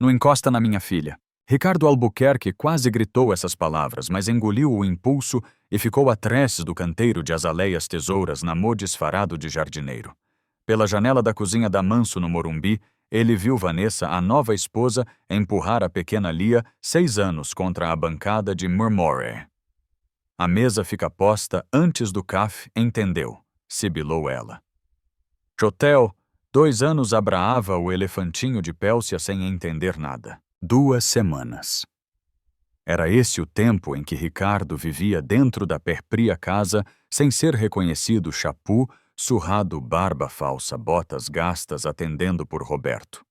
Não encosta na minha filha. Ricardo Albuquerque quase gritou essas palavras, mas engoliu o impulso e ficou atrás do canteiro de azaleias tesouras namô disfarado de jardineiro. Pela janela da cozinha da Manso, no Morumbi, ele viu Vanessa, a nova esposa, empurrar a pequena Lia, 6 anos, contra a bancada de Murmore. A mesa fica posta antes do café, entendeu, sibilou ela. Chotel, 2 anos, abraava o elefantinho de Pélcia sem entender nada. 2 semanas. Era esse o tempo em que Ricardo vivia dentro da perpria casa, sem ser reconhecido chapu, surrado, barba falsa, botas gastas, atendendo por Roberto.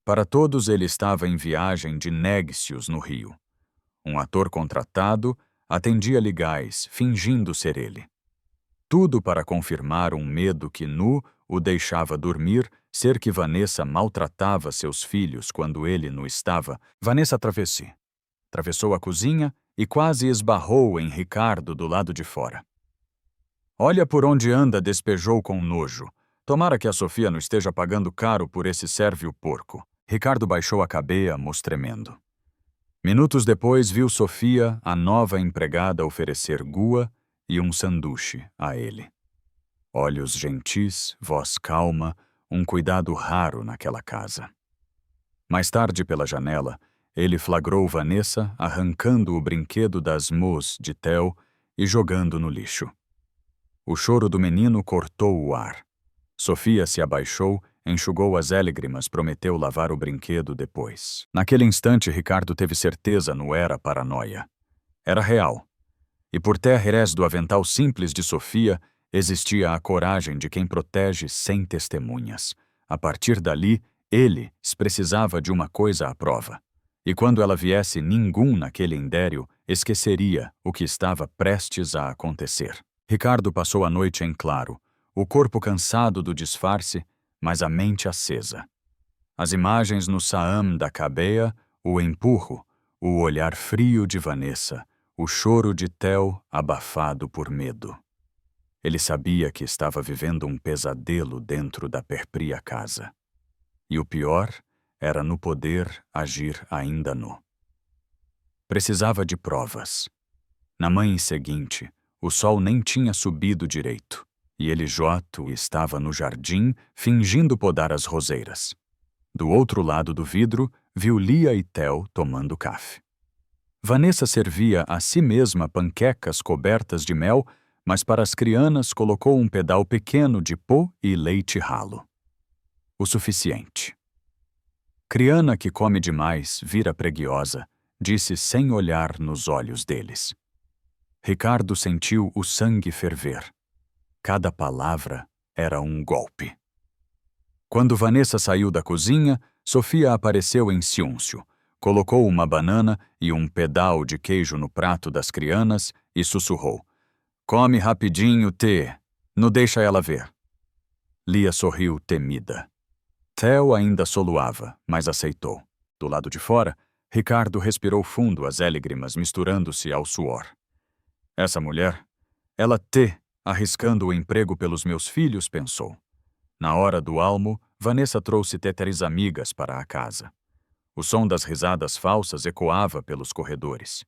Para todos ele estava em viagem de négcios no Rio. Um ator contratado atendia-lhe gás, fingindo ser ele. Tudo para confirmar um medo que nu o deixava dormir, ser que Vanessa maltratava seus filhos quando ele não estava. Vanessa atravessou a cozinha e quase esbarrou em Ricardo do lado de fora. Olha por onde anda, despejou com nojo. Tomara que a Sofia não esteja pagando caro por esse sérvio porco. Ricardo baixou a cabeça, tremendo. Minutos depois viu Sofia, a nova empregada, oferecer gua e um sanduíche a ele. Olhos gentis, voz calma, um cuidado raro naquela casa. Mais tarde, pela janela, ele flagrou Vanessa arrancando o brinquedo das mãos de Theo e jogando no lixo. O choro do menino cortou o ar. Sofia se abaixou, enxugou as lágrimas, prometeu lavar o brinquedo depois. Naquele instante, Ricardo teve certeza não era paranoia. Era real. E por trás do avental simples de Sofia, existia a coragem de quem protege sem testemunhas. A partir dali, ele precisava de uma coisa à prova. E quando ela viesse, ninguém naquele indério esqueceria o que estava prestes a acontecer. Ricardo passou a noite em claro, o corpo cansado do disfarce, mas a mente acesa. As imagens no saam da cabeça, o empurro, o olhar frio de Vanessa, o choro de Theo abafado por medo. Ele sabia que estava vivendo um pesadelo dentro da perpria casa. E o pior era no poder agir ainda nu. Precisava de provas. Na manhã seguinte, o sol nem tinha subido direito, e ele joto estava no jardim, fingindo podar as roseiras. Do outro lado do vidro, viu Lia e Theo tomando café. Vanessa servia a si mesma panquecas cobertas de mel, mas para as crianas colocou um pedal pequeno de pó e leite ralo. O suficiente. Criana que come demais vira preguiçosa, disse sem olhar nos olhos deles. Ricardo sentiu o sangue ferver. Cada palavra era um golpe. Quando Vanessa saiu da cozinha, Sofia apareceu em ciúncio, colocou uma banana e um pedal de queijo no prato das crianas e sussurrou: "Come rapidinho, Tê. Não deixa ela ver." Lia sorriu temida. Theo ainda soluava, mas aceitou. Do lado de fora, Ricardo respirou fundo, as lágrimas misturando-se ao suor. Essa mulher, ela arriscando o emprego pelos meus filhos, pensou. Na hora do almo, Vanessa trouxe 3 amigas para a casa. O som das risadas falsas ecoava pelos corredores.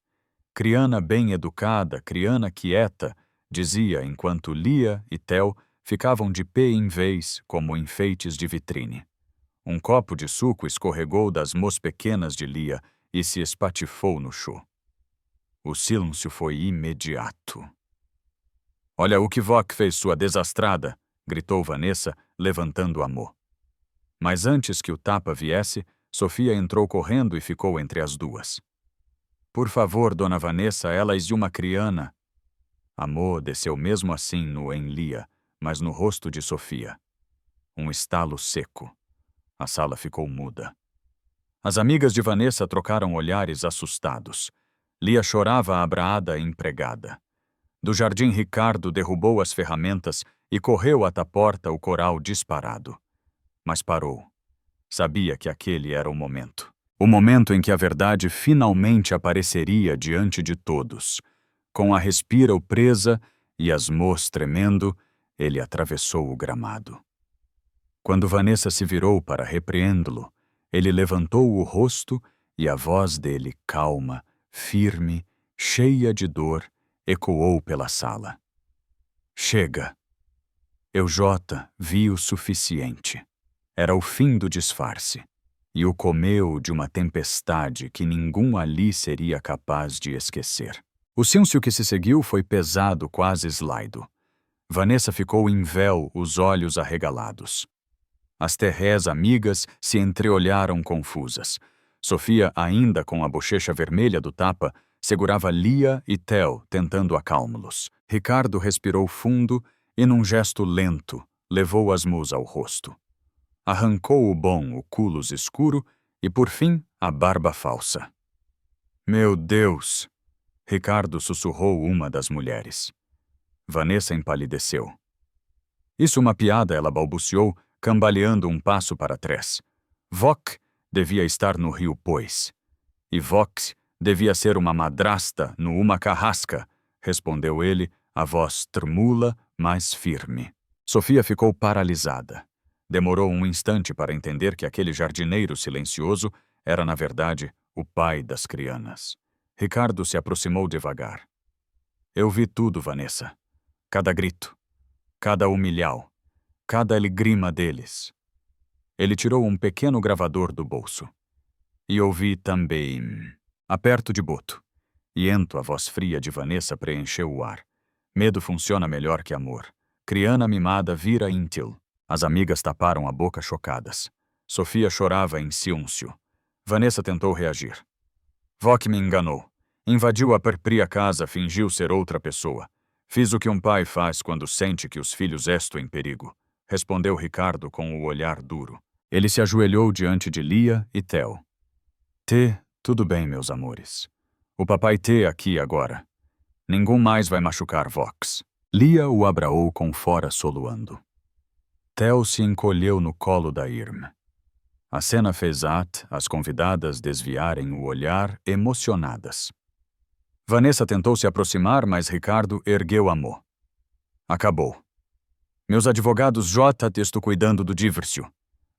Criana bem educada, criana quieta, dizia enquanto Lia e Theo ficavam de pé em vez, como enfeites de vitrine. Um copo de suco escorregou das mãos pequenas de Lia e se espatifou no chão. O silêncio foi imediato. "Olha o que Voc fez, sua desastrada!" gritou Vanessa, levantando a mão. Mas antes que o tapa viesse, Sofia entrou correndo e ficou entre as duas. "Por favor, dona Vanessa, elas e uma criana." A mão desceu mesmo assim no em Lia, mas no rosto de Sofia. Um estalo seco. A sala ficou muda. As amigas de Vanessa trocaram olhares assustados. Lia chorava abraada empregada. Do jardim, Ricardo derrubou as ferramentas e correu até a porta, o coral disparado. Mas parou. Sabia que aquele era o momento. O momento em que a verdade finalmente apareceria diante de todos. Com a respira presa e as mãos tremendo, ele atravessou o gramado. Quando Vanessa se virou para repreendê-lo, Ele levantou o rosto e a voz dele, calma, firme, cheia de dor, ecoou pela sala. Chega. Eujota viu o suficiente. Era o fim do disfarce, e o comeu de uma tempestade que nenhum ali seria capaz de esquecer. O silêncio que se seguiu foi pesado, quase eslaido. Vanessa ficou em véu, os olhos arregalados. As terrés amigas se entreolharam confusas. Sofia, ainda com a bochecha vermelha do tapa, segurava Lia e Theo, tentando acalmá-los. Ricardo respirou fundo e, num gesto lento, levou as mãos ao rosto. Arrancou o bom óculos escuro e, por fim, a barba falsa. Meu Deus! Ricardo sussurrou uma das mulheres. Vanessa empalideceu. Isso uma piada, ela balbuciou, cambaleando um passo para trás. Vok devia estar no rio, pois. E Vox devia ser uma madrasta no uma carrasca, respondeu ele, a voz tremula, mas firme. Sofia ficou paralisada. Demorou um instante para entender que aquele jardineiro silencioso era, na verdade, o pai das crianas. Ricardo se aproximou devagar. Eu vi tudo, Vanessa. Cada grito, cada humilhau, cada lágrima deles. Ele tirou um pequeno gravador do bolso. E ouvi também... Aperto de boto. E a voz fria de Vanessa preencheu o ar. Medo funciona melhor que amor. Criana mimada vira íntil. As amigas taparam a boca chocadas. Sofia chorava em silêncio. Vanessa tentou reagir. Vok me enganou. Invadiu a própria casa, fingiu ser outra pessoa. Fiz o que um pai faz quando sente que os filhos estão em perigo, respondeu Ricardo com o olhar duro. Ele se ajoelhou diante de Lia e Theo. Tudo bem, meus amores. O papai aqui agora. Ninguém mais vai machucar Vox. Lia o abraou com fora soluando. Theo se encolheu no colo da irmã. A cena fez as convidadas desviarem o olhar emocionadas. Vanessa tentou se aproximar, mas Ricardo ergueu a mão. Acabou. Meus advogados estou cuidando do divórcio.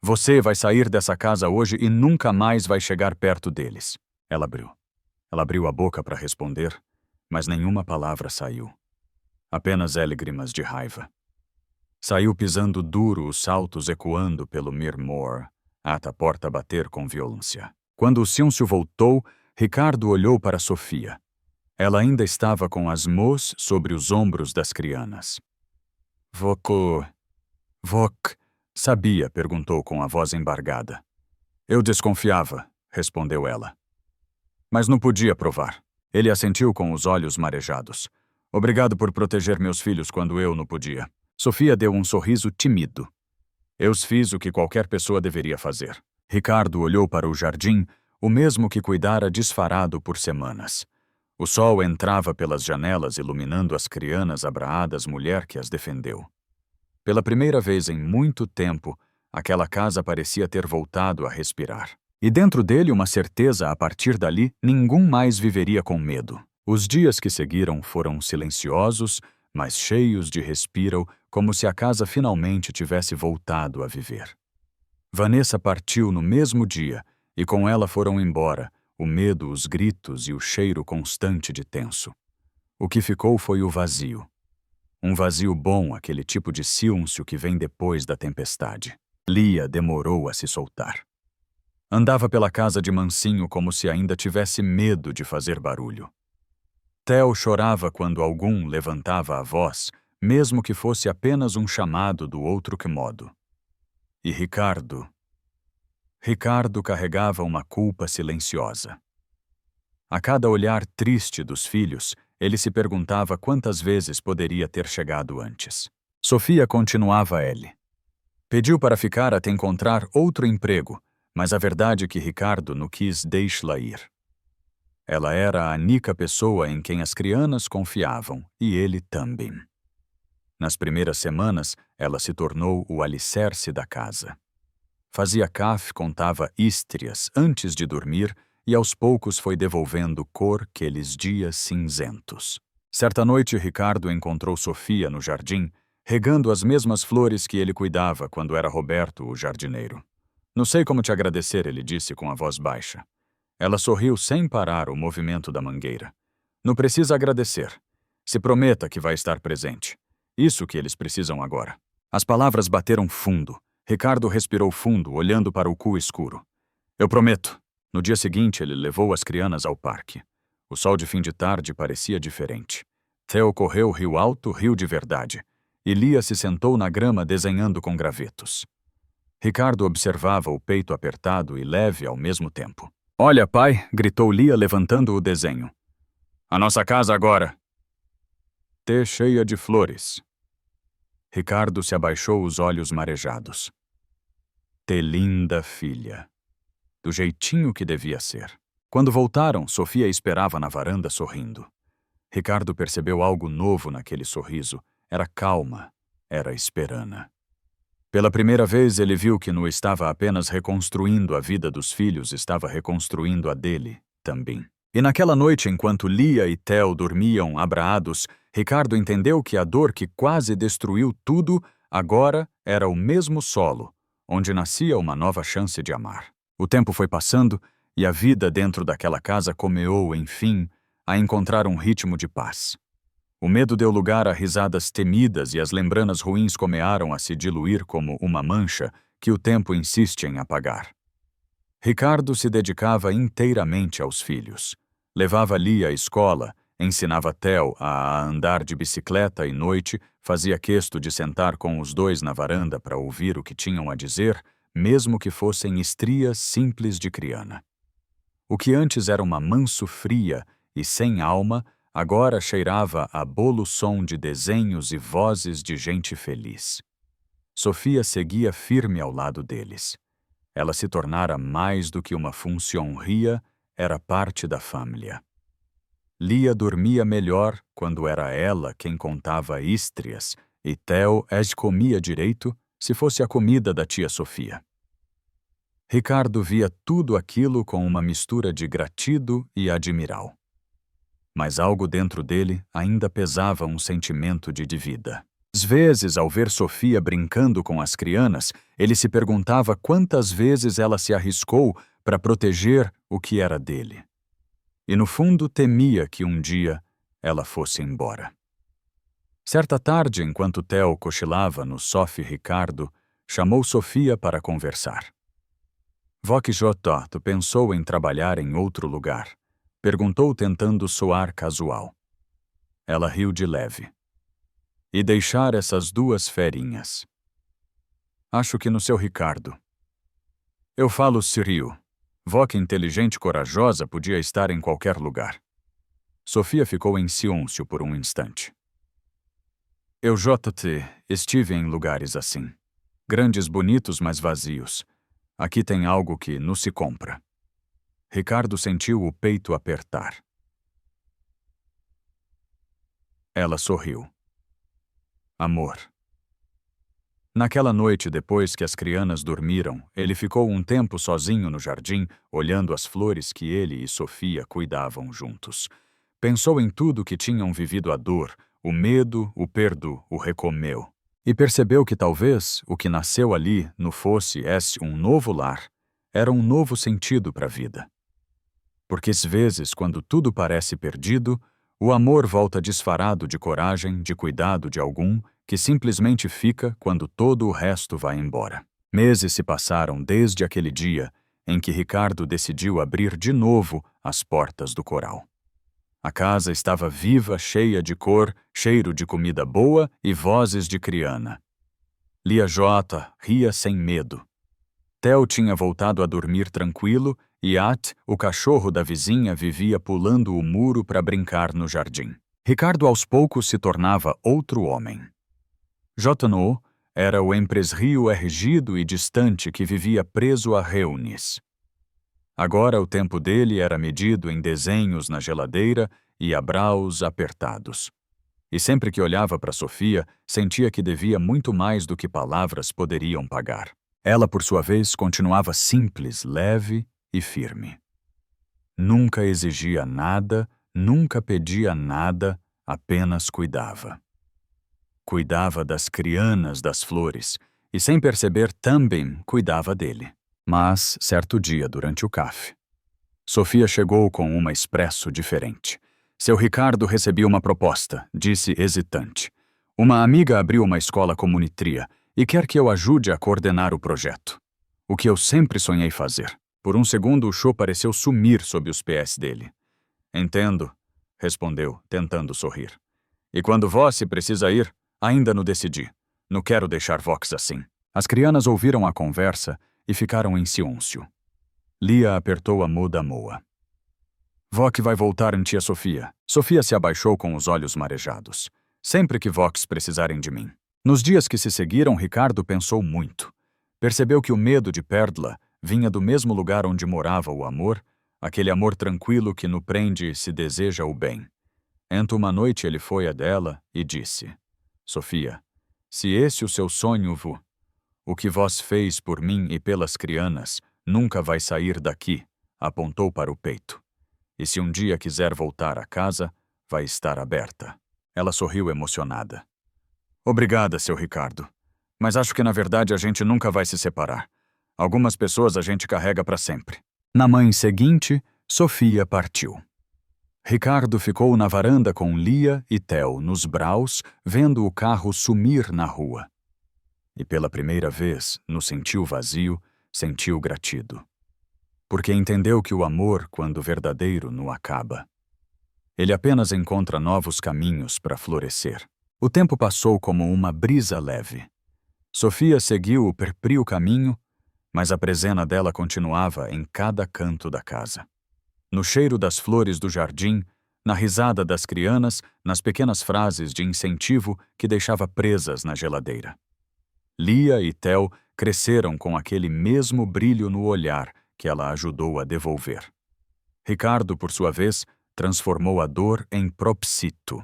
Você vai sair dessa casa hoje e nunca mais vai chegar perto deles. Ela abriu a boca para responder, mas nenhuma palavra saiu. Apenas lágrimas de raiva. Saiu pisando duro, os saltos ecoando pelo Mirmor, até a porta bater com violência. Quando o silêncio voltou, Ricardo olhou para Sofia. Ela ainda estava com as mãos sobre os ombros das crianas. Vok, sabia? Perguntou com a voz embargada. Eu desconfiava, respondeu ela. Mas não podia provar. Ele assentiu com os olhos marejados. Obrigado por proteger meus filhos quando eu não podia. Sofia deu um sorriso tímido. Eu fiz o que qualquer pessoa deveria fazer. Ricardo olhou para o jardim, o mesmo que cuidara disfarado por semanas. O sol entrava pelas janelas, iluminando as crianas abraadas, mulher que as defendeu. Pela primeira vez em muito tempo, aquela casa parecia ter voltado a respirar. E dentro dele uma certeza, a partir dali, ninguém mais viveria com medo. Os dias que seguiram foram silenciosos, mas cheios de respiro, como se a casa finalmente tivesse voltado a viver. Vanessa partiu no mesmo dia, e com ela foram embora o medo, os gritos e o cheiro constante de tenso. O que ficou foi o vazio. Um vazio bom, aquele tipo de silêncio que vem depois da tempestade. Lia demorou a se soltar. Andava pela casa de mansinho como se ainda tivesse medo de fazer barulho. Theo chorava quando algum levantava a voz, mesmo que fosse apenas um chamado do outro que modo. E Ricardo carregava uma culpa silenciosa. A cada olhar triste dos filhos, ele se perguntava quantas vezes poderia ter chegado antes. Sofia continuava ele. Pediu para ficar até encontrar outro emprego, mas a verdade é que Ricardo não quis deixá-la ir. Ela era a única pessoa em quem as crianas confiavam, e ele também. Nas primeiras semanas, ela se tornou o alicerce da casa. Fazia café, contava hístrias antes de dormir e aos poucos foi devolvendo cor aqueles dias cinzentos. Certa noite, Ricardo encontrou Sofia no jardim, regando as mesmas flores que ele cuidava quando era Roberto o jardineiro. Não sei como te agradecer, ele disse com a voz baixa. Ela sorriu sem parar o movimento da mangueira. Não precisa agradecer. Se prometa que vai estar presente. Isso que eles precisam agora. As palavras bateram fundo. Ricardo respirou fundo, olhando para o cu escuro. Eu prometo. No dia seguinte, ele levou as crianas ao parque. O sol de fim de tarde parecia diferente. Theo correu rio alto, rio de verdade. E Lia se sentou na grama desenhando com gravetos. Ricardo observava o peito apertado e leve ao mesmo tempo. Olha, pai, gritou Lia levantando o desenho. A nossa casa agora. T cheia de flores. Ricardo se abaixou, os olhos marejados. T linda filha. Do jeitinho que devia ser. Quando voltaram, Sofia esperava na varanda sorrindo. Ricardo percebeu algo novo naquele sorriso. Era calma, era esperana. Pela primeira vez, ele viu que não estava apenas reconstruindo a vida dos filhos, estava reconstruindo a dele também. E naquela noite, enquanto Lia e Theo dormiam abraados, Ricardo entendeu que a dor que quase destruiu tudo agora era o mesmo solo, onde nascia uma nova chance de amar. O tempo foi passando e a vida dentro daquela casa começou, enfim, a encontrar um ritmo de paz. O medo deu lugar a risadas temidas e as lembranças ruins começaram a se diluir como uma mancha que o tempo insiste em apagar. Ricardo se dedicava inteiramente aos filhos. Levava Lia à escola, ensinava Theo a andar de bicicleta e noite, fazia questo de sentar com os dois na varanda para ouvir o que tinham a dizer, mesmo que fossem estrias simples de criana. O que antes era uma manso fria e sem alma, agora cheirava a bolo som de desenhos e vozes de gente feliz. Sofia seguia firme ao lado deles. Ela se tornara mais do que uma funcionaria, era parte da família. Lia dormia melhor quando era ela quem contava histrias, e Theo comia direito se fosse a comida da tia Sofia. Ricardo via tudo aquilo com uma mistura de gratidão e admiral. Mas algo dentro dele ainda pesava um sentimento de dívida. Às vezes, ao ver Sofia brincando com as crianas, ele se perguntava quantas vezes ela se arriscou para proteger o que era dele. E no fundo temia que um dia ela fosse embora. Certa tarde, enquanto Theo cochilava no sofá, Ricardo chamou Sofia para conversar. Vok Jotó, tu pensou em trabalhar em outro lugar? Perguntou tentando soar casual. Ela riu de leve. E deixar essas duas ferinhas? Acho que no seu Ricardo. Eu falo sério. Vok inteligente e corajosa podia estar em qualquer lugar. Sofia ficou em silêncio por um instante. Eu estive em lugares assim. Grandes, bonitos, mas vazios. Aqui tem algo que não se compra. Ricardo sentiu o peito apertar. Ela sorriu. Amor. Naquela noite, depois que as crianas dormiram, ele ficou um tempo sozinho no jardim, olhando as flores que ele e Sofia cuidavam juntos. Pensou em tudo que tinham vivido, a dor, o medo, o perdo, o recomeu. E percebeu que talvez o que nasceu ali não fosse um novo lar, era um novo sentido para a vida. Porque às vezes, quando tudo parece perdido, o amor volta disfarado de coragem, de cuidado de algum, que simplesmente fica quando todo o resto vai embora. Meses se passaram desde aquele dia em que Ricardo decidiu abrir de novo as portas do coral. A casa estava viva, cheia de cor, cheiro de comida boa e vozes de criana. Lia Jota ria sem medo. Theo tinha voltado a dormir tranquilo e At, o cachorro da vizinha, vivia pulando o muro para brincar no jardim. Ricardo aos poucos se tornava outro homem. Jotano era o empresário ergido e distante que vivia preso a reuniões. Agora o tempo dele era medido em desenhos na geladeira e abraços apertados. E sempre que olhava para Sofia, sentia que devia muito mais do que palavras poderiam pagar. Ela, por sua vez, continuava simples, leve e firme. Nunca exigia nada, nunca pedia nada, apenas cuidava. Cuidava das crianas das flores e, sem perceber, também cuidava dele. Mas, certo dia, durante o café, Sofia chegou com uma expresso diferente. Seu Ricardo recebia uma proposta, disse hesitante. Uma amiga abriu uma escola comunitria e quer que eu ajude a coordenar o projeto. O que eu sempre sonhei fazer. Por um segundo, o show pareceu sumir sob os pés dele. Entendo, respondeu, tentando sorrir. E quando vós se precisa ir, ainda não decidi. Não quero deixar Vox assim. As crianas ouviram a conversa e ficaram em silêncio. Lia apertou a muda moa. Vox vai voltar em tia Sofia. Sofia se abaixou com os olhos marejados. Sempre que Vox precisarem de mim. Nos dias que se seguiram, Ricardo pensou muito. Percebeu que o medo de perdê-la vinha do mesmo lugar onde morava o amor, aquele amor tranquilo que no prende se deseja o bem. Então uma noite ele foi a dela e disse: Sofia, se esse o seu sonho o que vós fez por mim e pelas crianas nunca vai sair daqui, apontou para o peito. E se um dia quiser voltar a casa, vai estar aberta. Ela sorriu emocionada. Obrigada, seu Ricardo. Mas acho que na verdade a gente nunca vai se separar. Algumas pessoas a gente carrega para sempre. Na manhã seguinte, Sofia partiu. Ricardo ficou na varanda com Lia e Theo nos braus, vendo o carro sumir na rua. E pela primeira vez, no sentiu vazio, sentiu gratido. Porque entendeu que o amor, quando verdadeiro, não acaba. Ele apenas encontra novos caminhos para florescer. O tempo passou como uma brisa leve. Sofia seguiu o perprio caminho, mas a presena dela continuava em cada canto da casa. No cheiro das flores do jardim, na risada das crianas, nas pequenas frases de incentivo que deixava presas na geladeira. Lia e Theo cresceram com aquele mesmo brilho no olhar que ela ajudou a devolver. Ricardo, por sua vez, transformou a dor em propósito.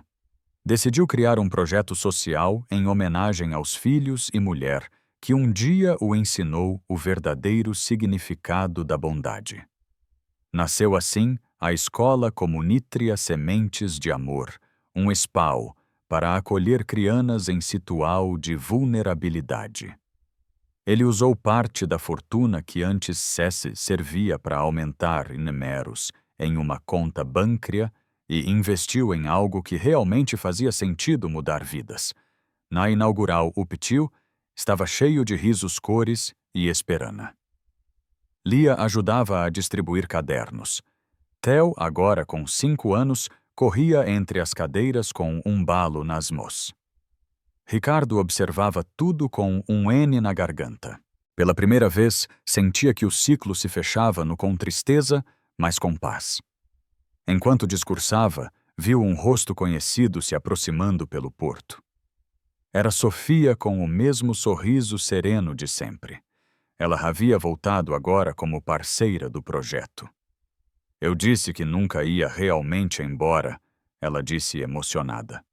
Decidiu criar um projeto social em homenagem aos filhos e mulher que um dia o ensinou o verdadeiro significado da bondade. Nasceu assim a Escola Comunitria Sementes de Amor, um SPAO, para acolher crianas em situação de vulnerabilidade. Ele usou parte da fortuna que antes servia para aumentar números em uma conta bancária e investiu em algo que realmente fazia sentido mudar vidas. Na inaugural, o Pitiu estava cheio de risos cores e esperança. Lia ajudava a distribuir cadernos. Theo, agora com 5 anos, corria entre as cadeiras com um balo nas mãos. Ricardo observava tudo com um N na garganta. Pela primeira vez, sentia que o ciclo se fechava com tristeza, mas com paz. Enquanto discursava, viu um rosto conhecido se aproximando pelo porto. Era Sofia com o mesmo sorriso sereno de sempre. Ela havia voltado agora como parceira do projeto. Eu disse que nunca ia realmente embora, ela disse emocionada.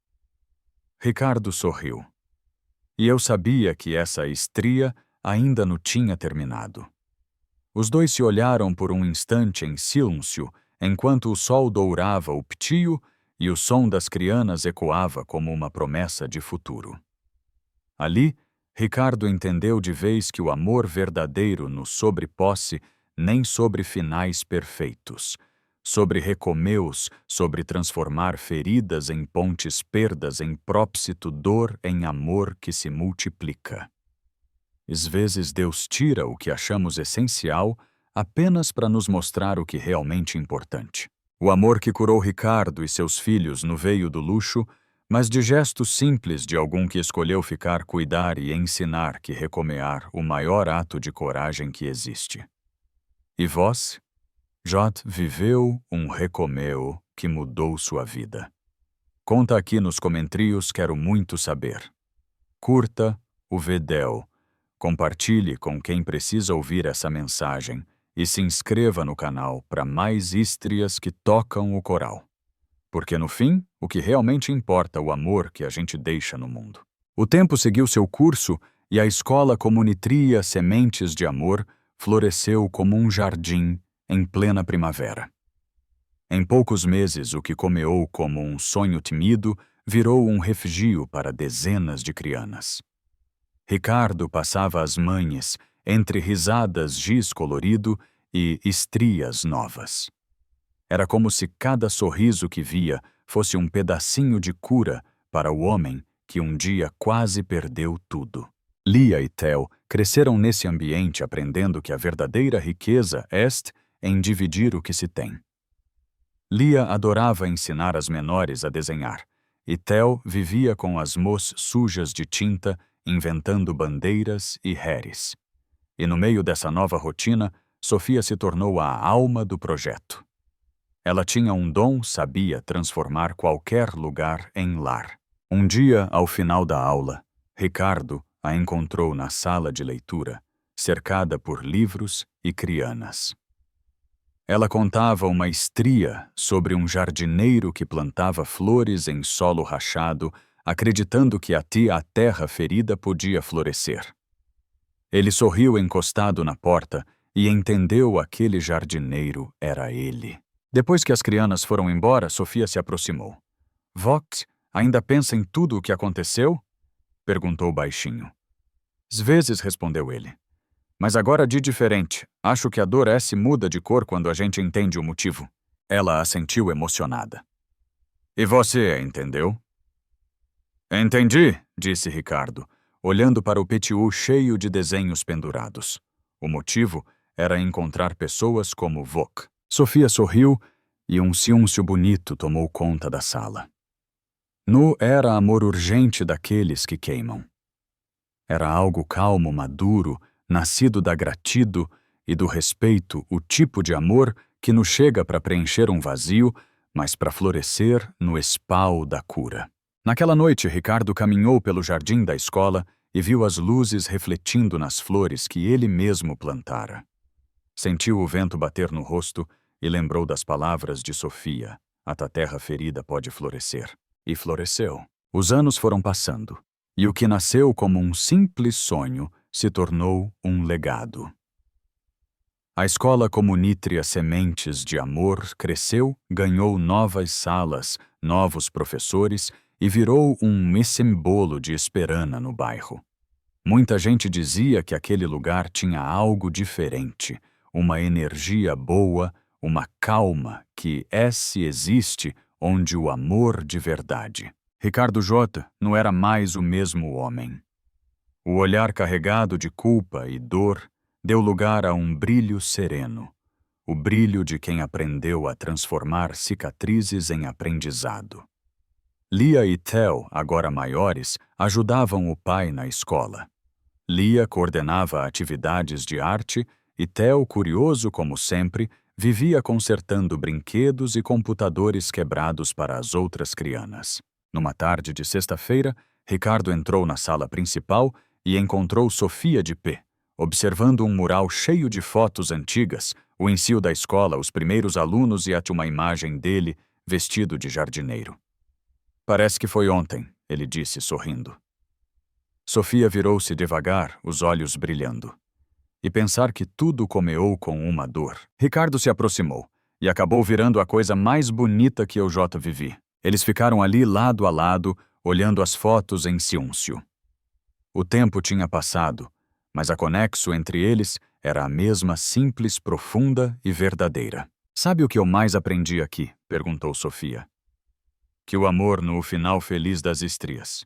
Ricardo sorriu. E eu sabia que essa estria ainda não tinha terminado. Os dois se olharam por um instante em silêncio, enquanto o sol dourava o ptio e o som das crianas ecoava como uma promessa de futuro. Ali, Ricardo entendeu de vez que o amor verdadeiro não sobre posse nem sobre finais perfeitos, sobre recomeus, sobre transformar feridas em pontes perdas em própsito dor em amor que se multiplica. Às vezes Deus tira o que achamos essencial apenas para nos mostrar o que realmente é importante. O amor que curou Ricardo e seus filhos não veio do luxo, mas de gestos simples de algum que escolheu ficar, cuidar e ensinar que recomear o maior ato de coragem que existe. E vós? J. viveu um recomeu que mudou sua vida. Conta aqui nos comentários, quero muito saber. Curta o vídeo, compartilhe com quem precisa ouvir essa mensagem e se inscreva no canal para mais histrias que tocam o coral. Porque no fim, o que realmente importa é o amor que a gente deixa no mundo. O tempo seguiu seu curso e a escola Comunitria Sementes de Amor floresceu como um jardim em plena primavera. Em poucos meses, o que começou como um sonho tímido virou um refúgio para dezenas de crianas. Ricardo passava as manhãs entre risadas, giz colorido e estrias novas. Era como se cada sorriso que via fosse um pedacinho de cura para o homem que um dia quase perdeu tudo. Lia e Theo cresceram nesse ambiente aprendendo que a verdadeira riqueza est em dividir o que se tem. Lia adorava ensinar as menores a desenhar, e Theo vivia com as mãos sujas de tinta, inventando bandeiras e heres. E no meio dessa nova rotina, Sofia se tornou a alma do projeto. Ela tinha um dom, sabia transformar qualquer lugar em lar. Um dia, ao final da aula, Ricardo a encontrou na sala de leitura, cercada por livros e crianas. Ela contava uma estria sobre um jardineiro que plantava flores em solo rachado, acreditando que a terra ferida podia florescer. Ele sorriu encostado na porta e entendeu aquele jardineiro era ele. Depois que as crianas foram embora, Sofia se aproximou. "Vogt, ainda pensa em tudo o que aconteceu?" perguntou baixinho. "Às vezes", respondeu ele. "Mas agora de diferente. Acho que a dor se muda de cor quando a gente entende o motivo." Ela assentiu emocionada. "E você entendeu?" "Entendi", disse Ricardo, olhando para o pétiu cheio de desenhos pendurados. O motivo era encontrar pessoas como Vok. Sofia sorriu e um ciúncio bonito tomou conta da sala. Nu era amor urgente daqueles que queimam. Era algo calmo, maduro, nascido da gratidão e do respeito, o tipo de amor que não chega para preencher um vazio, mas para florescer no espau da cura. Naquela noite, Ricardo caminhou pelo jardim da escola e viu as luzes refletindo nas flores que ele mesmo plantara. Sentiu o vento bater no rosto e lembrou das palavras de Sofia: "A tua terra ferida pode florescer." E floresceu. Os anos foram passando, e o que nasceu como um simples sonho se tornou um legado. A escola comunítria Sementes de Amor cresceu, ganhou novas salas, novos professores e virou um símbolo de esperança no bairro. Muita gente dizia que aquele lugar tinha algo diferente, uma energia boa, uma calma que existe onde o amor de verdade. Ricardo J. não era mais o mesmo homem. O olhar carregado de culpa e dor deu lugar a um brilho sereno, o brilho de quem aprendeu a transformar cicatrizes em aprendizado. Lia e Theo, agora maiores, ajudavam o pai na escola. Lia coordenava atividades de arte e Theo, curioso como sempre, vivia consertando brinquedos e computadores quebrados para as outras crianças. Numa tarde de sexta-feira, Ricardo entrou na sala principal e encontrou Sofia de pé, observando um mural cheio de fotos antigas, o ensino da escola, os primeiros alunos e uma imagem dele vestido de jardineiro. "Parece que foi ontem", ele disse, sorrindo. Sofia virou-se devagar, os olhos brilhando. E pensar que tudo começou com uma dor. Ricardo se aproximou, e acabou virando a coisa mais bonita que eu já vivi. Eles ficaram ali lado a lado, olhando as fotos em silêncio. O tempo tinha passado, mas a conexão entre eles era a mesma, simples, profunda e verdadeira. "Sabe o que eu mais aprendi aqui?", perguntou Sofia. "Que o amor no final feliz das estrias.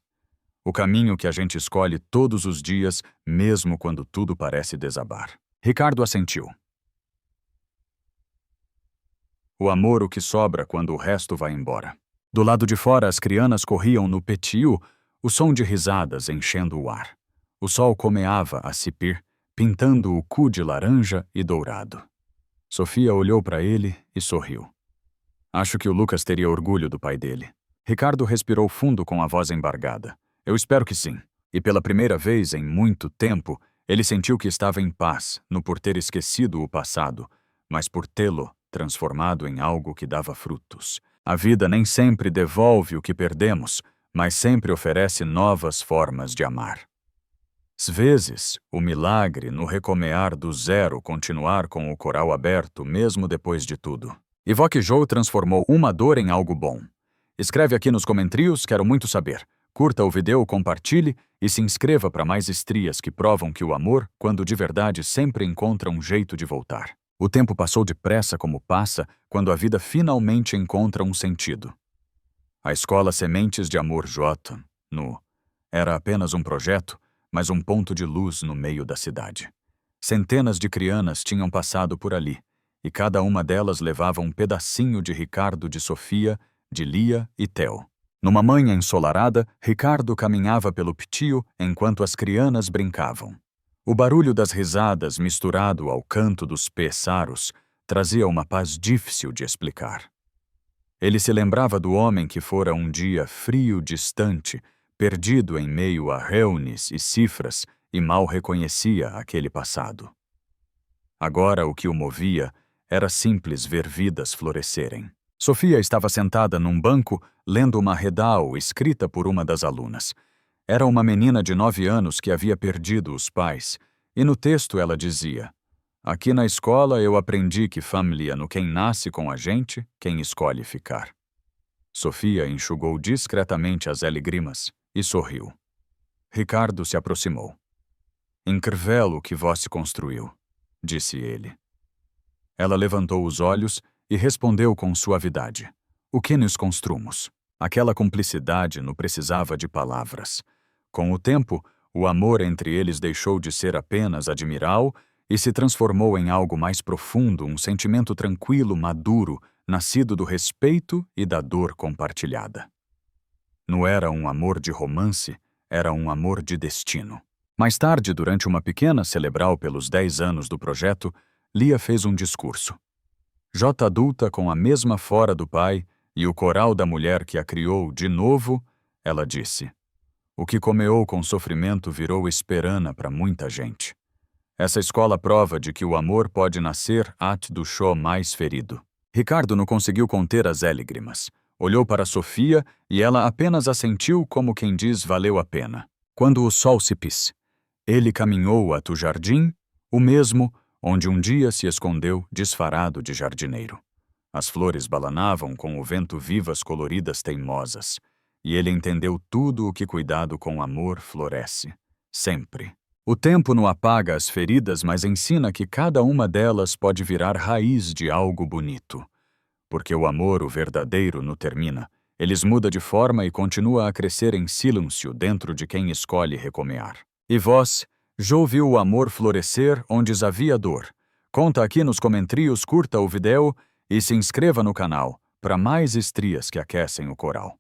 O caminho que a gente escolhe todos os dias, mesmo quando tudo parece desabar." Ricardo assentiu. O amor o que sobra quando o resto vai embora. Do lado de fora, as crianas corriam no pétiu, o som de risadas enchendo o ar. O sol comeava a cipir, pintando o cu de laranja e dourado. Sofia olhou para ele e sorriu. Acho que o Lucas teria orgulho do pai dele. Ricardo respirou fundo com a voz embargada. Eu espero que sim. E pela primeira vez em muito tempo, ele sentiu que estava em paz, não por ter esquecido o passado, mas por tê-lo transformado em algo que dava frutos. A vida nem sempre devolve o que perdemos, mas sempre oferece novas formas de amar. Às vezes, o milagre no recomeçar do zero, continuar com o coral aberto mesmo depois de tudo. Ivok Joe transformou uma dor em algo bom. Escreve aqui nos comentários, quero muito saber. Curta o vídeo, compartilhe e se inscreva para mais estrias que provam que o amor, quando de verdade, sempre encontra um jeito de voltar. O tempo passou depressa como passa quando a vida finalmente encontra um sentido. A escola Sementes de Amor J. Era apenas um projeto, mas um ponto de luz no meio da cidade. Centenas de crianças tinham passado por ali, e cada uma delas levava um pedacinho de Ricardo, de Sofia, de Lia e Theo. Numa manhã ensolarada, Ricardo caminhava pelo pítio enquanto as crianças brincavam. O barulho das risadas, misturado ao canto dos péssaros, trazia uma paz difícil de explicar. Ele se lembrava do homem que fora um dia frio, distante, perdido em meio a reuniões e cifras, e mal reconhecia aquele passado. Agora o que o movia era simples ver vidas florescerem. Sofia estava sentada num banco, lendo uma redal escrita por uma das alunas. Era uma menina de 9 anos que havia perdido os pais, e no texto ela dizia: "Aqui na escola eu aprendi que família no quem nasce com a gente, quem escolhe ficar." Sofia enxugou discretamente as lágrimas e sorriu. Ricardo se aproximou. "Incrível o que você construiu", disse ele. Ela levantou os olhos e respondeu com suavidade: "O que nos construímos?" Aquela cumplicidade não precisava de palavras. Com o tempo, o amor entre eles deixou de ser apenas admirável e se transformou em algo mais profundo, um sentimento tranquilo, maduro, nascido do respeito e da dor compartilhada. Não era um amor de romance, era um amor de destino. Mais tarde, durante uma pequena celebral pelos 10 anos do projeto, Lia fez um discurso. J adulta com a mesma fora do pai e o coral da mulher que a criou de novo, ela disse: "O que começou com sofrimento virou esperança para muita gente. Essa escola prova de que o amor pode nascer até do chão mais ferido." Ricardo não conseguiu conter as lágrimas. Olhou para Sofia e ela apenas assentiu como quem diz valeu a pena. Quando o sol se pôs, ele caminhou até o jardim, o mesmo onde um dia se escondeu disfarado de jardineiro. As flores balanavam com o vento, vivas, coloridas, teimosas, e ele entendeu tudo o que cuidado com amor floresce. Sempre. O tempo não apaga as feridas, mas ensina que cada uma delas pode virar raiz de algo bonito. Porque o amor, o verdadeiro, não termina. Eles muda de forma e continua a crescer em silêncio dentro de quem escolhe recomeçar. E vós, já ouviu o amor florescer onde havia dor? Conta aqui nos comentários, curta o vídeo e se inscreva no canal para mais estrias que aquecem o coral.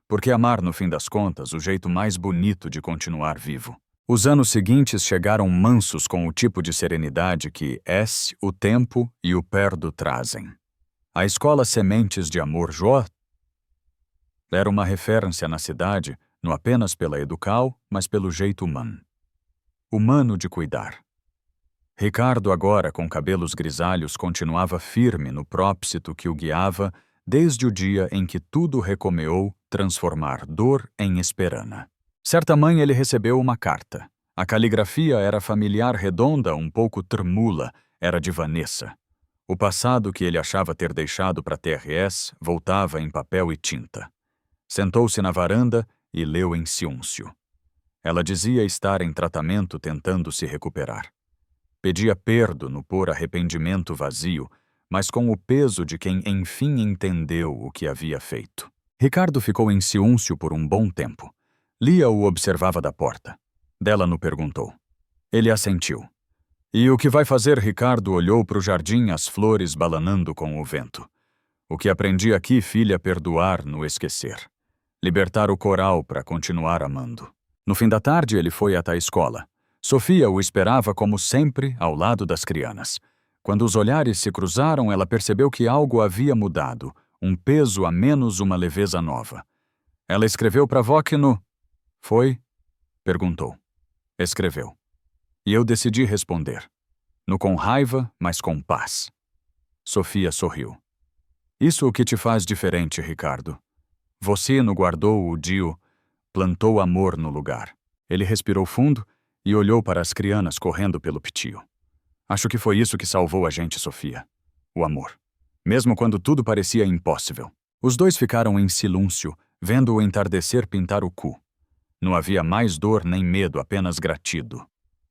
Porque amar, no fim das contas, o jeito mais bonito de continuar vivo. Os anos seguintes chegaram mansos com o tipo de serenidade que o tempo e o perdo trazem. A escola Sementes de Amor J era uma referência na cidade, não apenas pela educal, mas pelo jeito humano de cuidar. Ricardo, agora com cabelos grisalhos, continuava firme no propósito que o guiava desde o dia em que tudo recomeçou, transformar dor em esperança. Certa manhã ele recebeu uma carta. A caligrafia era familiar, redonda, um pouco tremula, era de Vanessa. O passado que ele achava ter deixado para TRS voltava em papel e tinta. Sentou-se na varanda e leu em silêncio. Ela dizia estar em tratamento, tentando se recuperar. Pedia perdão por arrependimento vazio, mas com o peso de quem enfim entendeu o que havia feito. Ricardo ficou em silêncio por um bom tempo. Lia o observava da porta. Dela no perguntou. Ele assentiu. "E o que vai fazer?" Ricardo olhou para o jardim, as flores balanando com o vento. "O que aprendi aqui, filha, perdoar, no esquecer. Libertar o coral para continuar amando." No fim da tarde, ele foi até a escola. Sofia o esperava como sempre, ao lado das crianças. Quando os olhares se cruzaram, ela percebeu que algo havia mudado, um peso a menos, uma leveza nova. Ela escreveu para vó que no... Foi? Perguntou. Escreveu. E eu decidi responder. No com raiva, mas com paz. Sofia sorriu. Isso o que te faz diferente, Ricardo. Você não guardou o dio, plantou amor no lugar. Ele respirou fundo e olhou para as crianças correndo pelo pítio. Acho que foi isso que salvou a gente, Sofia. O amor. Mesmo quando tudo parecia impossível. Os dois ficaram em silêncio, vendo o entardecer pintar o cu. Não havia mais dor nem medo, apenas gratido.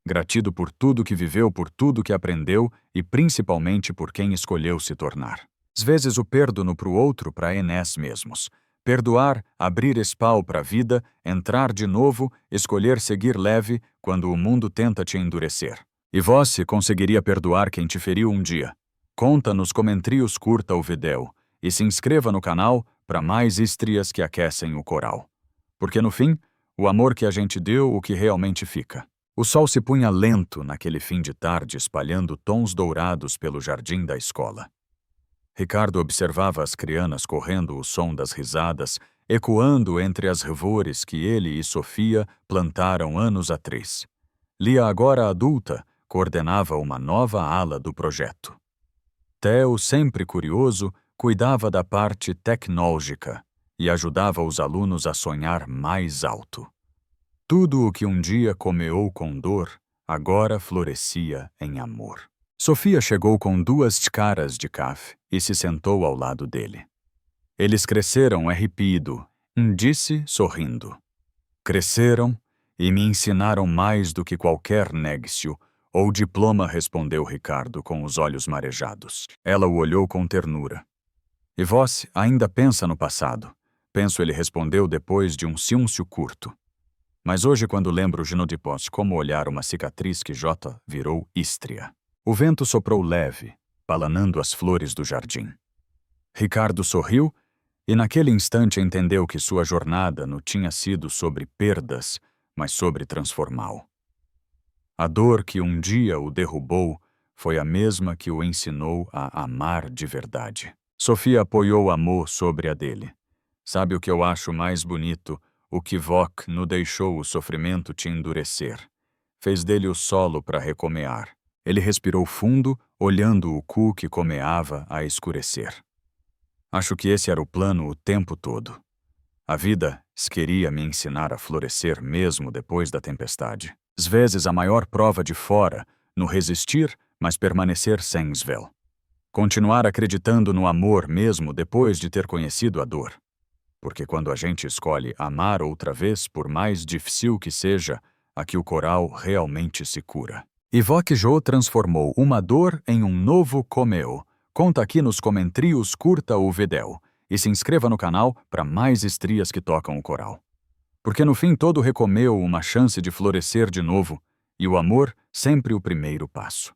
Gratido por tudo que viveu, por tudo que aprendeu e principalmente por quem escolheu se tornar. Às vezes o perdono para o outro, para nós mesmos. Perdoar, abrir espaço para a vida, entrar de novo, escolher seguir leve quando o mundo tenta te endurecer. E você conseguiria perdoar quem te feriu um dia? Conta nos comentários, curta o vídeo e se inscreva no canal para mais estrias que aquecem o coral. Porque no fim, o amor que a gente deu, o que realmente fica. O sol se punha lento naquele fim de tarde, espalhando tons dourados pelo jardim da escola. Ricardo observava as crianças correndo, o som das risadas, ecoando entre as revores que ele e Sofia plantaram anos atrás. Lia, agora adulta, coordenava uma nova ala do projeto. Theo, sempre curioso, cuidava da parte tecnológica e ajudava os alunos a sonhar mais alto. Tudo o que um dia comeou com dor, agora florescia em amor. Sofia chegou com 2 caras de café e se sentou ao lado dele. Eles cresceram arrepiado, disse sorrindo. Cresceram e me ensinaram mais do que qualquer negócio ou diploma, respondeu Ricardo com os olhos marejados. Ela o olhou com ternura. E você ainda pensa no passado? Penso, ele respondeu depois de um silêncio curto. Mas hoje, quando lembro de posso como olhar uma cicatriz que J virou ístria. O vento soprou leve, balanando as flores do jardim. Ricardo sorriu e naquele instante entendeu que sua jornada não tinha sido sobre perdas, mas sobre transformá-lo. A dor que um dia o derrubou foi a mesma que o ensinou a amar de verdade. Sofia apoiou o amor sobre a dele. Sabe o que eu acho mais bonito? O que Vok não deixou o sofrimento te endurecer. Fez dele o solo para recomear. Ele respirou fundo, olhando o cu que comeava a escurecer. Acho que esse era o plano o tempo todo. A vida queria me ensinar a florescer mesmo depois da tempestade. Às vezes a maior prova de fora, no resistir, mas permanecer sem esvel. Continuar acreditando no amor mesmo depois de ter conhecido a dor. Porque quando a gente escolhe amar outra vez, por mais difícil que seja, aqui o coral realmente se cura. E Vok Jo transformou uma dor em um novo comeu. Conta aqui nos comentários, curta o vídeo e se inscreva no canal para mais estrias que tocam o coral. Porque no fim todo recomeu uma chance de florescer de novo, e o amor sempre o primeiro passo.